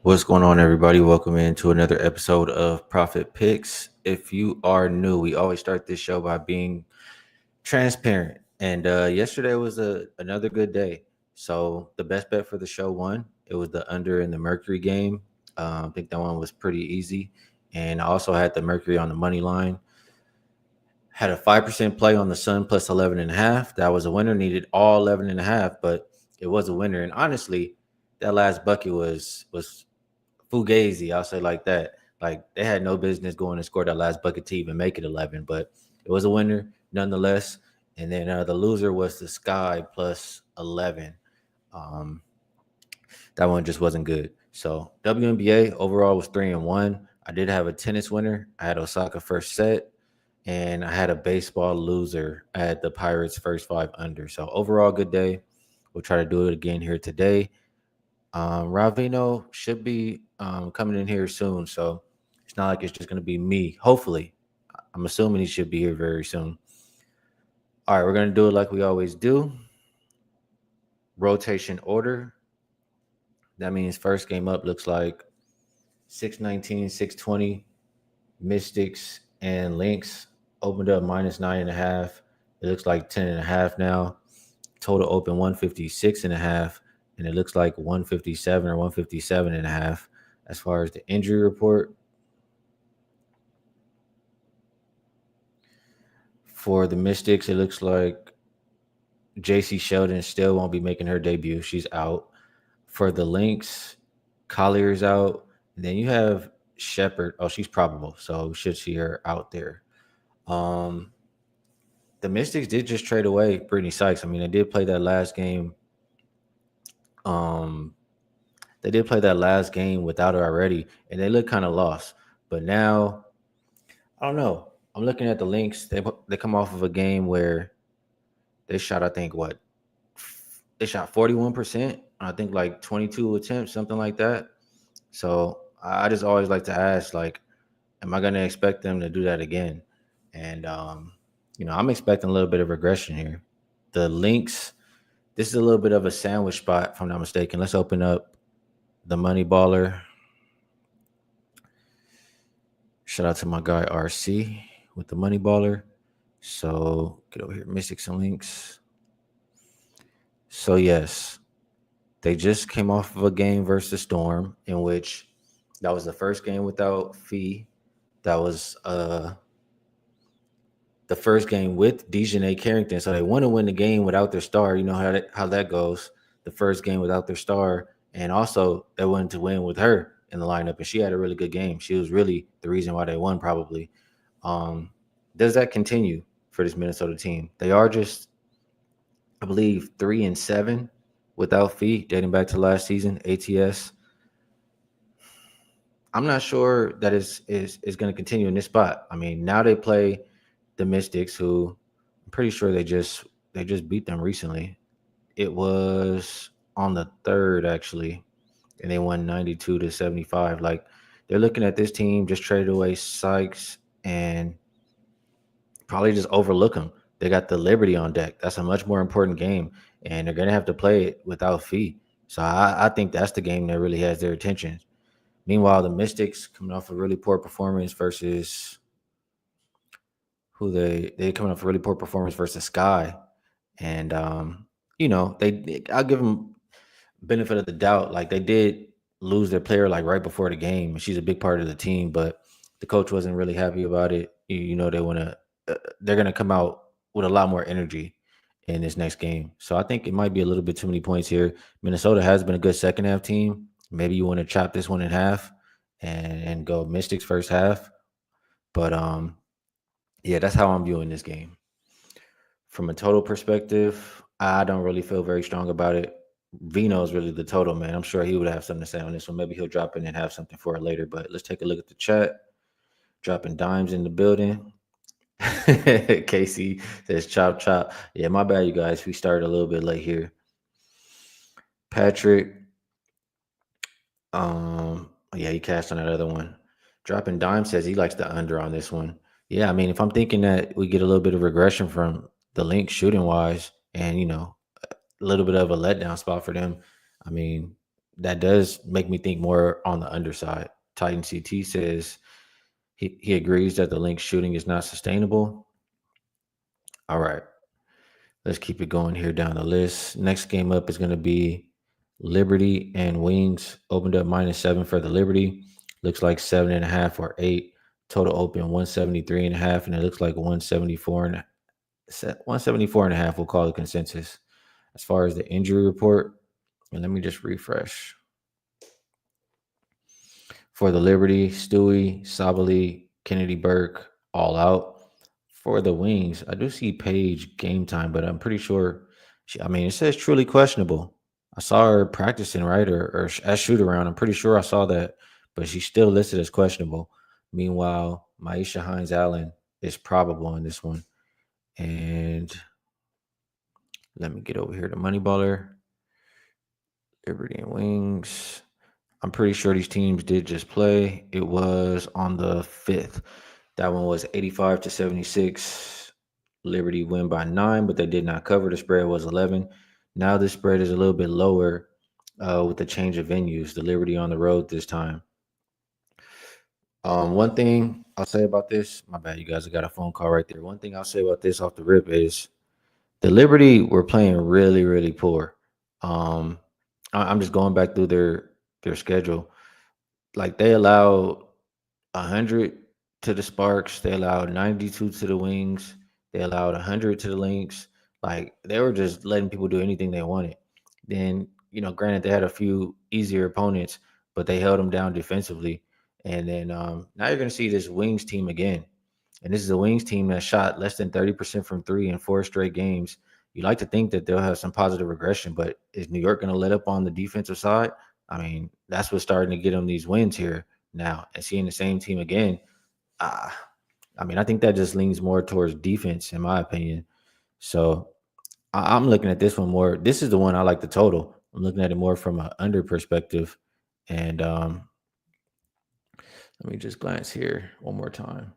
What's going on, everybody? Welcome into another episode of Profit Picks. If you are new, we always start this show by being transparent. And yesterday was another good day. So the best bet for the show won. It was the under in the Mercury game. I think that one was pretty easy. And I also had the Mercury on the money line. Had a 5% play on the Sun plus 11.5. That was a winner. Needed all 11.5, but it was a winner. And honestly, that last bucket was fugazi, I'll say like that. Like they had no business going and score that last bucket to even make it 11, but it was a winner nonetheless. And then the loser was the Skee plus 11. Um, that one just wasn't good. So WNBA overall was 3-1. I did have a tennis winner. I had Osaka first set, and I had a baseball loser. I had the Pirates first five under. So overall, good day. We'll try to do it again here today. Rob Veno should be coming in here soon, so it's not like it's just going to be me. Hopefully, I'm assuming he should be here very soon. All right, we're going to do it like we always do. Rotation order. That means first game up looks like 619, 620, Mystics and Lynx opened up -9.5. It looks like 10.5 now. Total open 156.5. And it looks like 157 or 157.5 as far as the injury report. For the Mystics, it looks like JC Sheldon still won't be making her debut. She's out. For the Lynx, Collier's out. And then you have Shepard. Oh, she's probable, so we should see her out there. The Mystics did just trade away Brittany Sykes. I mean, they did play that last game. They did play that last game without her already, and they look kind of lost. But now, I don't know. I'm looking at the Lynx. They come off of a game where they shot, I think, what? They shot 41%. I think like 22 attempts, something like that. So I just always like to ask, like, am I going to expect them to do that again? And, I'm expecting a little bit of regression here. The Lynx, this is a little bit of a sandwich spot, if I'm not mistaken. Let's open up the Money Baller. Shout out to my guy RC with the Money Baller. So get over here, Mystics and Lynx. So yes, they just came off of a game versus Storm in which that was the first game without Fee. That was the first game with Dejanay Carrington. So they want to win the game without their star. You know how that goes. The first game without their star. And also they wanted to win with her in the lineup. And she had a really good game. She was really the reason why they won probably. Does that continue for this Minnesota team? They are just, I believe, 3-7 without Fee dating back to last season, ATS. I'm not sure that is going to continue in this spot. I mean, now they play the Mystics, who I'm pretty sure they just beat them recently. It was on the 3rd actually, and they won 92-75. Like they're looking at this team, just traded away Sykes and probably just overlook them. They got the Liberty on deck. That's a much more important game, and they're gonna have to play it without Fee. So I think that's the game that really has their attention. Meanwhile, the Mystics coming off a really poor performance versus who they coming off a really poor performance versus Skee, and I'll give them benefit of the doubt. Like they did lose their player like right before the game, and she's a big part of the team, but the coach wasn't really happy about it. They're gonna come out with a lot more energy in this next game. So I think it might be a little bit too many points here. Minnesota has been a good second half team. Maybe you want to chop this one in half and go Mystics first half. But yeah, that's how I'm viewing this game. From a total perspective, I don't really feel very strong about it. Veno is really the total, man. I'm sure he would have something to say on this one. Maybe he'll drop in and have something for it later. But let's take a look at the chat. Dropping dimes in the building. Casey says chop chop. Yeah, my bad, you guys. We started a little bit late here. Patrick. Yeah, he cashed on that other one. Dropping dime says he likes the under on this one. Yeah, I mean, if I'm thinking that we get a little bit of regression from the Lynx shooting wise, and a little bit of a letdown spot for them, I mean, that does make me think more on the underside. Titan CT says he agrees that the Lynx shooting is not sustainable. All right, let's keep it going here down the list. Next game up is going to be Liberty and Wings. Opened up -7 for the Liberty. Looks like 7.5 or 8. Total open 173.5, and it looks like 174.5. We'll call it consensus. As far as the injury report, and let me just refresh. For the Liberty, Stewie, Sabali, Kennedy Burke, all out. For the Wings, I do see Paige game time, but I'm pretty sure. It says truly questionable. I saw her practicing, right, or at shoot around. I'm pretty sure I saw that, but she's still listed as questionable. Meanwhile, Maisha Hines Allen is probable in this one. And let me get over here to Moneyballer, Liberty and Wings. I'm pretty sure these teams did just play. It was on the 5th. That one was 85-76. Liberty win by 9, but they did not cover. The spread was 11. Now the spread is a little bit lower with the change of venues. The Liberty on the road this time. One thing I'll say about this, my bad, you guys, I got a phone call right there. One thing I'll say about this off the rip is the Liberty were playing really, really poor. I'm just going back through their schedule. Like they allowed 100 to the Sparks, they allowed 92 to the Wings, they allowed 100 to the Lynx. Like they were just letting people do anything they wanted. Then, granted they had a few easier opponents, but they held them down defensively. And then now you're going to see this Wings team again. And this is a Wings team that shot less than 30% from three in 4 straight games. You like to think that they'll have some positive regression, but is New York going to let up on the defensive side? That's what's starting to get them these wins here now. And seeing the same team again, uh, I think that just leans more towards defense, in my opinion. So I'm looking at this one more. This is the one I like the total. I'm looking at it more from an under perspective. And let me just glance here one more time.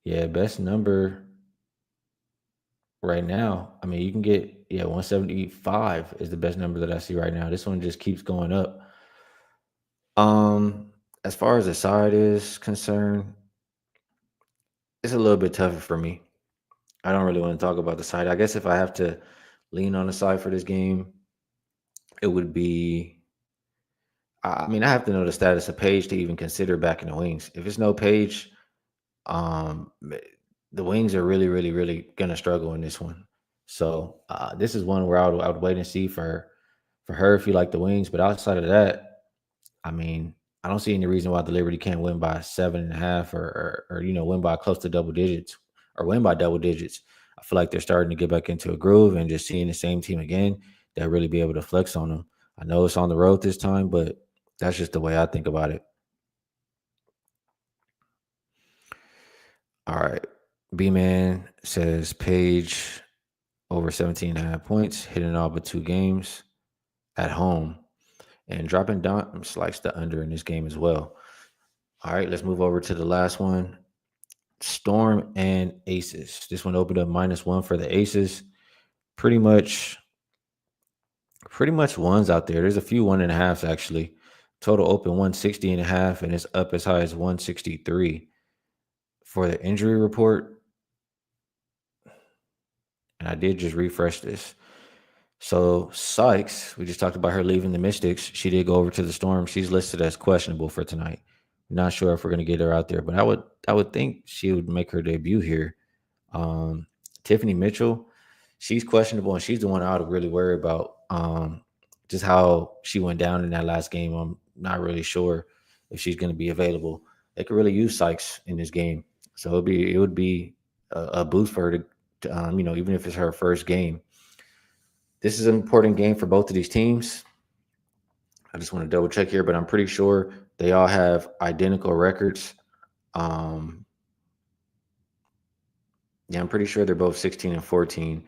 Yeah, best number right now. You can get 175 is the best number that I see right now. This one just keeps going up. As far as the side is concerned, it's a little bit tougher for me. I don't really want to talk about the side. I guess if I have to lean on the side for this game, it would be. I have to know the status of Page to even consider backing the Wings. If it's no Page, um, the Wings are really, really, really gonna struggle in this one. So this is one where I would wait and see for her if you like the Wings. But outside of that, I mean, I don't see any reason why the Liberty can't win by 7.5 or win by close to double digits or win by double digits. I feel like they're starting to get back into a groove and just seeing the same team again, they'll really be able to flex on them. I know it's on the road this time, but that's just the way I think about it. All right. B Man says Page over 17.5 points, hitting all but 2 games at home. And dropping down likes the under in this game as well. All right, let's move over to the last one. Storm and Aces. This one opened up -1 for the Aces. Pretty much ones out there. There's a few 1.5s actually. Total open 160.5, and it's up as high as 163 for the injury report. And I did just refresh this. So Sykes, we just talked about her leaving the Mystics. She did go over to the Storm. She's listed as questionable for tonight. Not sure if we're going to get her out there, but I would think she would make her debut here. Tiffany Mitchell, she's questionable, and she's the one I would really worry about. Just how she went down in that last game. I'm not really sure if she's going to be available. They could really use Sykes in this game, so it would be a boost for her to even if it's her first game. This is an important game for both of these teams. I just want to double check here, but I'm pretty sure they all have identical records. Yeah, I'm pretty sure they're both 16-14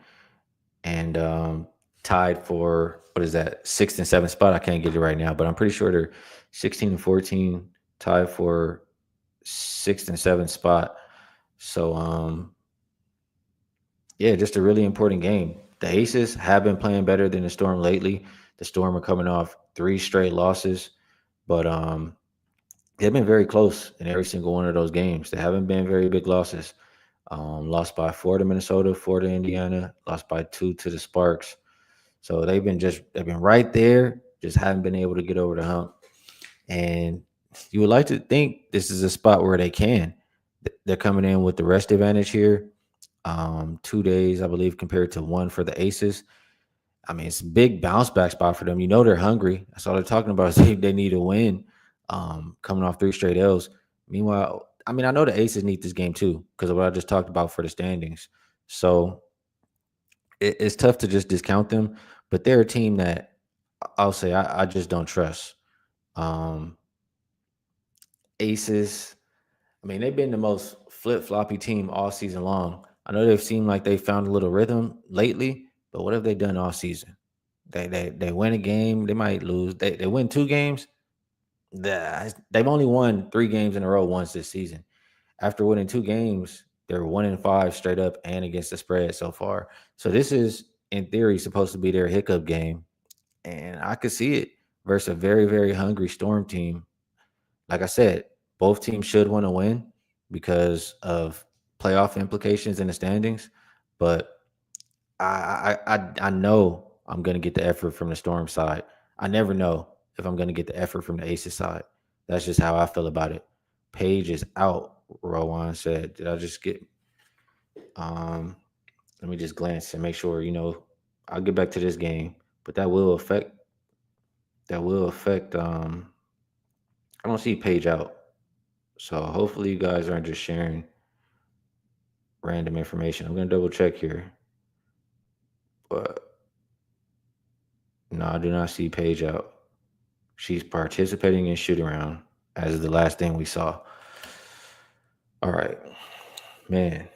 and tied for what is that, 6th and 7th spot. I can't get it right now, but I'm pretty sure they're 16-14, tied for 6th and 7th spot. So yeah, just a really important game. The Aces have been playing better than the Storm lately. The Storm are coming off 3 straight losses, but they've been very close in every single one of those games. They haven't been very big losses. Lost by 4 to Minnesota, 4 to Indiana, lost by 2 to the Sparks. So they've been right there, just haven't been able to get over the hump. And you would like to think this is a spot where they can. They're coming in with the rest advantage here. 2 days, I believe, compared to one for the Aces. I mean, it's a big bounce back spot for them. You know they're hungry. That's all they're talking about is they need a win. Coming off 3 straight L's. Meanwhile, I mean, I know the Aces need this game too because of what I just talked about for the standings. So it's tough to just discount them, but they're a team that I'll say I just don't trust. Um, Aces, I mean, they've been the most flip floppy team all season long. I know they've seemed like they found a little rhythm lately, but what have they done all season? They win a game, they might lose. They win 2 games. They've only won 3 games in a row once this season. After winning 2 games, they're 1-5 straight up and against the spread so far. So this is, in theory, supposed to be their hiccup game, and I could see it versus a very very hungry Storm team. Like I said, both teams should want to win because of playoff implications in the standings. But I know I'm gonna get the effort from the Storm side. I never know if I'm gonna get the effort from the Aces side. That's just how I feel about it. Page is out. Rowan said, "Did I just get?" Um, Let me just glance and make sure. I'll get back to this game, but that will affect. That will affect. I don't see Page out, so hopefully you guys aren't just sharing random information. I'm gonna double check here, but no, I do not see Paige out. She's participating in shoot around as the last thing we saw. All right, man.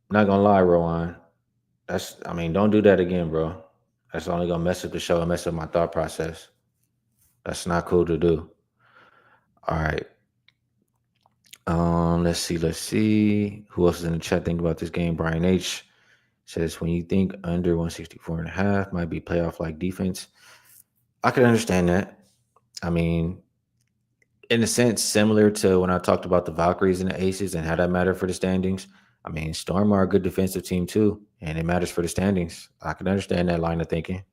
Not gonna lie, Rowan. I mean, don't do that again, bro. That's only gonna mess up the show and mess up my thought process. That's not cool to do. All right. Let's see. Who else is in the chat thinking about this game? Brian H says when you think under 164.5 might be playoff like defense. I can understand that. I mean, in a sense, similar to when I talked about the Valkyries and the Aces and how that mattered for the standings. I mean, Storm are a good defensive team too, and it matters for the standings. I can understand that line of thinking.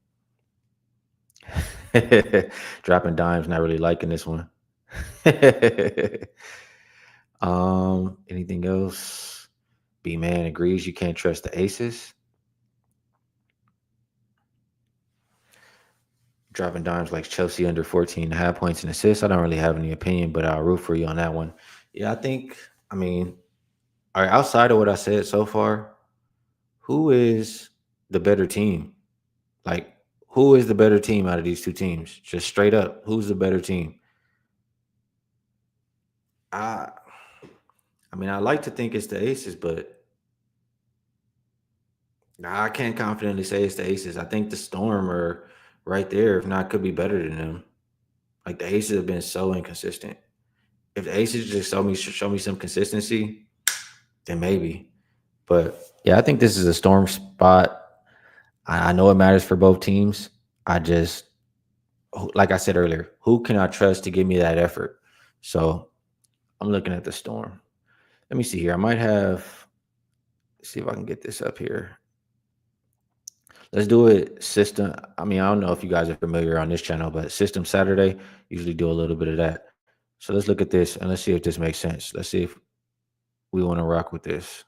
Dropping dimes, not really liking this one. Anything else? B man agrees you can't trust the Aces. Dropping dimes like Chelsea under 14.5 points and assists. I don't really have any opinion, but I'll root for you on that one. Yeah, I mean, all right, outside of what I said so far, who is the better team? Like, who is the better team out of these 2 teams? Just straight up, who's the better team? I I mean, I like to think it's the Aces, but I can't confidently say it's the Aces. I think the Storm are right there, if not could be better than them. Like the Aces have been so inconsistent. If the Aces just show me some consistency, then maybe. But yeah, I think this is a Storm spot. I know it matters for both teams. I just, like I said earlier, who can I trust to give me that effort? So I'm looking at the Storm. Let me see here. I might have, see if I can get this up here. Let's do it system. I mean, I don't know if you guys are familiar on this channel, but System Saturday usually do a little bit of that. So let's look at this and let's see if this makes sense. Let's see if we want to rock with this.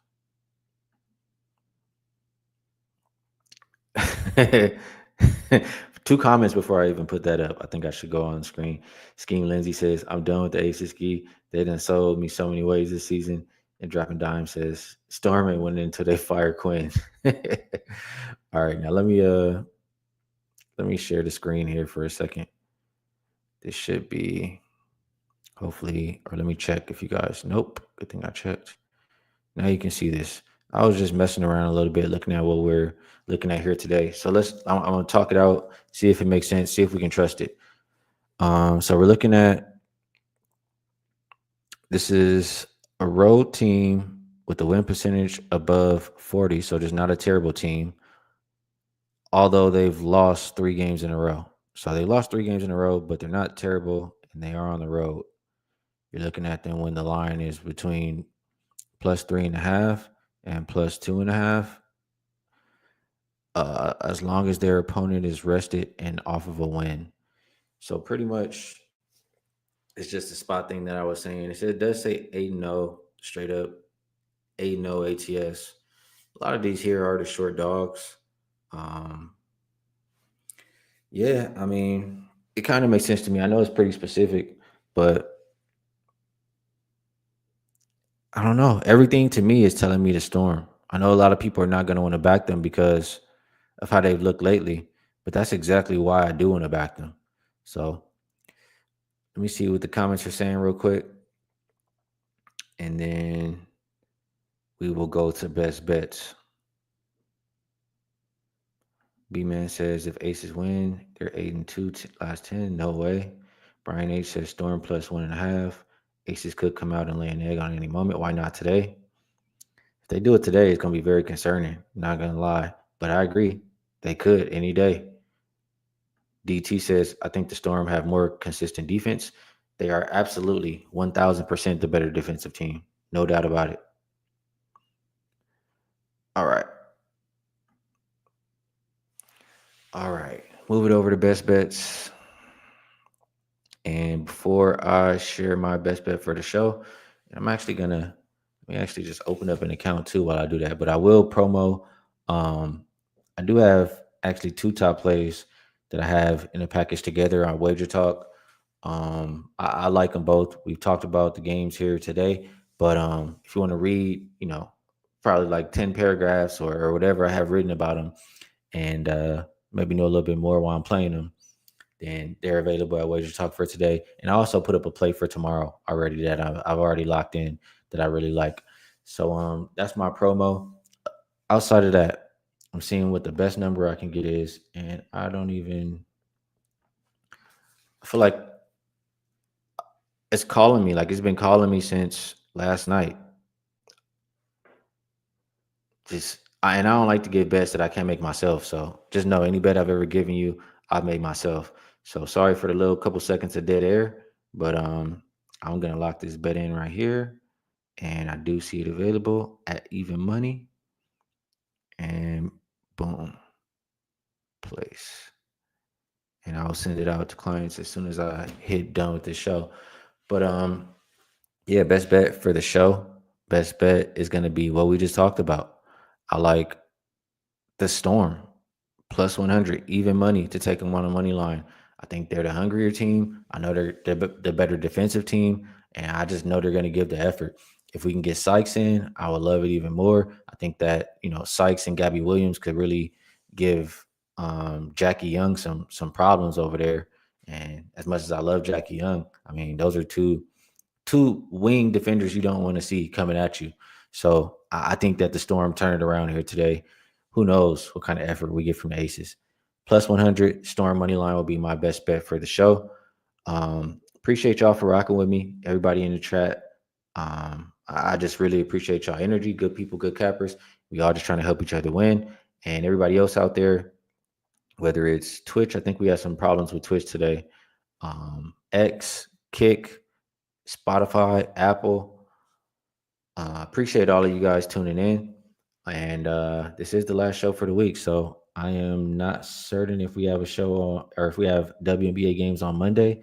Two comments before I even put that up. I think I should go on screen. Scheme Lindsay says, I'm done with the Aces Skee. They done sold me so many ways this season. And Dropping Dime says, Storming went until they fire Quinn. All right, now let me share the screen here for a second. This should be hopefully, or let me check if you guys, nope, good thing I checked. Now you can see this. I was just messing around a little bit, looking at what we're looking at here today. So I'm gonna talk it out, see if it makes sense, see if we can trust it. So we're looking at, this is a road team with a win percentage above 40, so just not a terrible team, although they've lost 3 games in a row. So they lost 3 games in a row, but they're not terrible, and they are on the road. You're looking at them when the line is between +3.5 and +2.5. As long as their opponent is rested and off of a win. So pretty much, it's just a spot thing that I was saying. It does say 8-0 straight up, 8-0 ATS. A lot of these here are the short dogs. Um, yeah, I mean, it kind of makes sense to me. I know it's pretty specific, but I don't know. Everything to me is telling me the Storm. I know a lot of people are not going to want to back them because of how they've looked lately, but that's exactly why I do want to back them. So let me see what the comments are saying real quick, and then we will go to best bets. B Man says if Aces win, they're 8-2 last 10. No way. Brian H says Storm +1.5. Aces could come out and lay an egg on any moment. Why not today? If they do it today, it's gonna be very concerning. Not gonna lie, but I agree. They could any day. DT says I think the Storm have more consistent defense. They are absolutely 1,000% the better defensive team. No doubt about it. All right. All right. Move it over to best bets. And before I share my best bet for the show, I'm actually gonna let me actually just open up an account too while I do that. But I will promo. Um, I do have actually 2 top plays that I have in a package together on Wager Talk. I like them both. We've talked about the games here today, but if you want to read, probably like 10 paragraphs or whatever I have written about them, and maybe know a little bit more while I'm playing them, then they're available at Wager Talk for today. And I also put up a play for tomorrow already that I've already locked in that I really like. So that's my promo. Outside of that, I'm seeing what the best number I can get is, and I feel like it's calling me. Like it's been calling me since last night. And I don't like to give bets that I can't make myself. So just know any bet I've ever given you, I've made myself. So sorry for the little couple seconds of dead air, but I'm gonna lock this bet in right here, and I do see it available at even money, and boom, place, and I'll send it out to clients as soon as I hit done with this show. But yeah, best bet for the show. Best bet is gonna be what we just talked about. I like the Storm +100, even money to take them on a money line. I think they're the hungrier team. I know they're the better defensive team, and I just know they're going to give the effort. If we can get Sykes in, I would love it even more. I think that Sykes and Gabby Williams could really give Jackie Young some problems over there. And as much as I love Jackie Young, I mean those are two wing defenders you don't want to see coming at you. So I think that the Storm turned around here today. Who knows what kind of effort we get from the Aces. +100 Storm money line will be my best bet for the show. Appreciate y'all for rocking with me. Everybody in the chat. I just really appreciate y'all energy. Good people, good cappers. We all just trying to help each other win. And everybody else out there, whether it's Twitch, I think we had some problems with Twitch today. X, Kick, Spotify, Apple. Appreciate all of you guys tuning in. And this is the last show for the week. So I am not certain if we have a show on, or if we have WNBA games on Monday.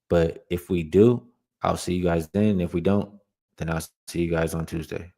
But if we do, I'll see you guys then. If we don't, then I'll see you guys on Tuesday.